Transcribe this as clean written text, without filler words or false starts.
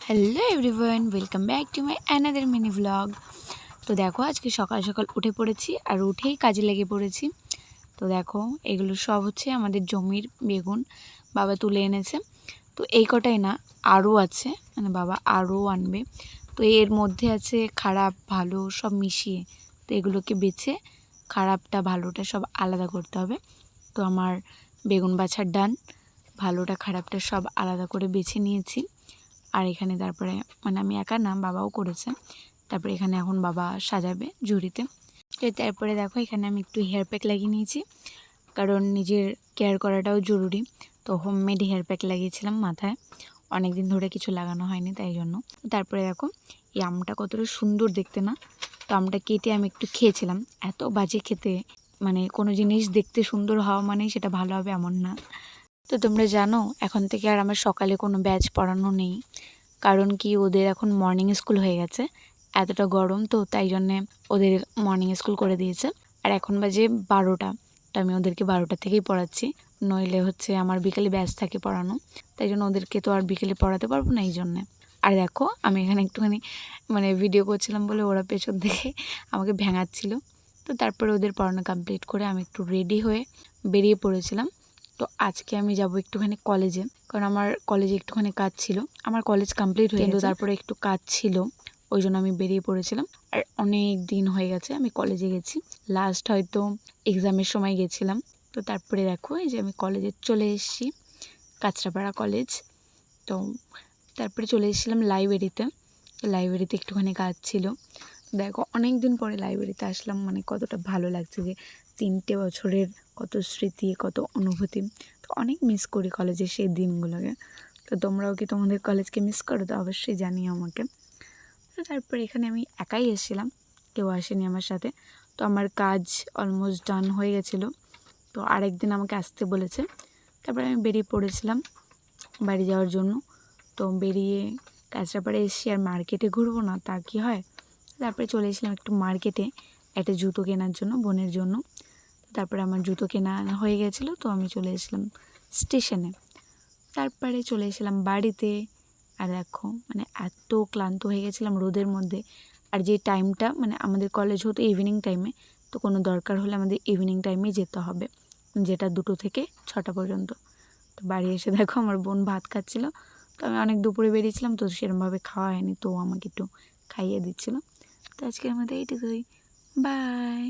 Hello everyone, welcome back to my another mini vlog. তো দেখো আজকে সকাল সকাল উঠে পড়েছি আর উঠেই কাজে লেগে পড়েছি। তো দেখো এগুলো সব হচ্ছে আমাদের জমির বেগুন, বাবা তুলে এনেছে। তো এই কটাই না, আরও আছে, মানে বাবা আরও আনবে। তো এর মধ্যে আছে খারাপ ভালো সব মিশিয়ে। তো এগুলোকে বেছে খারাপটা ভালোটা সব আলাদা করতে হবে। তো আমার বেগুন বাছার ডান, ভালোটা খারাপটা সব আলাদা করে বেছে নিয়েছি। আর এখানে তারপরে মানে আমি একা না, বাবাও করেছে। তারপরে এখানে এখন বাবা সাজাবে ঝুড়িতে। তো তারপরে দেখো এখানে আমি একটু হেয়ার প্যাক লাগিয়ে নিয়েছি, কারণ নিজের কেয়ার করাটাও জরুরি। তো হোমমেড হেয়ার প্যাক লাগিয়েছিলাম মাথায়, অনেক দিন ধরে কিছু লাগানো হয়নি তাই জন্য। তারপরে দেখো এই আমটা কতটা সুন্দর দেখতে না। তো আমটা কেটে আমি একটু খেয়েছিলাম, এত বাজে খেতে। মানে কোনো জিনিস দেখতে সুন্দর হওয়া মানেই সেটা ভালো হবে এমন না। তো তোমরা জানো এখন থেকে আর আমার সকালে কোনো ব্যাচ পড়ানো নেই, কারণ কি ওদের এখন মর্নিং স্কুল হয়ে গেছে। এতটা গরম তো তাই জন্যে ওদের মর্নিং স্কুল করে দিয়েছে। আর এখন বাজে 12টা, তো আমি ওদেরকে 12টা থেকেই পড়াচ্ছি, নইলে হচ্ছে আমার বিকেলে ব্যাচ থাকে পড়ানো। তাই জন্য ওদেরকে তো আর বিকেলে পড়াতে পারবো না এই জন্যে। আর দেখো আমি এখানে একটুখানি মানে ভিডিও করছিলাম বলে ওরা পেছন থেকে আমাকে ভেঙাচ্ছিল। তো তারপরে ওদের পড়ানো কমপ্লিট করে আমি একটু রেডি হয়ে বেরিয়ে পড়েছিলাম। তো আজকে আমি যাব একটুখানি কলেজে, কারণ আমার কলেজে একটুখানি কাজ ছিল। আমার কলেজ কমপ্লিট হয়ে গেছে, তারপরে একটু কাজ ছিল, ওই জন্য আমি বেরিয়ে পড়েছিলাম। আর অনেক দিন হয়ে গেছে আমি কলেজে গেছি, লাস্ট হয়তো এক্সামের সময় গেছিলাম। তো তারপরে দেখো এই যে আমি কলেজে চলে এসেছি, কাঁচরাপাড়া কলেজ। তো তারপরে চলে এসেছিলাম লাইব্রেরিতে। লাইব্রেরিতে একটুখানি কাজ ছিল। দেখো অনেক দিন পরে লাইব্রেরিতে আসলাম, মানে কতটা ভালো লাগছে যে 3টে বছরের কত স্মৃতি, কত অনুভূতি। তো অনেক মিস করি কলেজের সেই দিনগুলোকে। তো তোমরাও কি তোমাদের কলেজকে মিস করো? তো অবশ্যই জানিও আমাকে। তো তারপর এখানে আমি একাই এসেছিলাম, কেউ আসেনি আমার সাথে। তো আমার কাজ অলমোস্ট ডান হয়ে গেছিলো, তো আরেকদিন আমাকে আসতে বলেছে। তারপরে আমি বেরিয়ে পড়েছিলাম বাড়ি যাওয়ার জন্য। তো বেরিয়ে কাঁচরাপাড়ে এসেছি, আর মার্কেটে ঘুরবো না তা কি হয়। তারপরে চলে এসেছিলাম একটু মার্কেটে একটা জুতো কেনার জন্য, বোনের জন্য। তারপরে আমার জুতো কেনা হয়ে গেছিলো, তো আমি চলে এসেছিলাম স্টেশনে। তারপরে চলে এসেছিলাম বাড়িতে। আর দেখো মানে এত ক্লান্ত হয়ে গেছিলাম রোদের মধ্যে। আর যে টাইমটা মানে আমাদের কলেজ হতো ইভিনিং টাইমে, তো কোনো দরকার হলে আমাদের ইভিনিং টাইমেই যেতে হবে, যেটা 2টো থেকে 6টা পর্যন্ত। তো বাড়ি এসে দেখো আমার বোন ভাত খাচ্ছিলো। তো আমি অনেক দুপুরে বেরিয়েছিলাম, তো সেরকমভাবে খাওয়া হয়নি, তো আমাকে একটু খাইয়ে দিচ্ছিলো। তো আজকের মধ্যে এইটুকুই, বাই।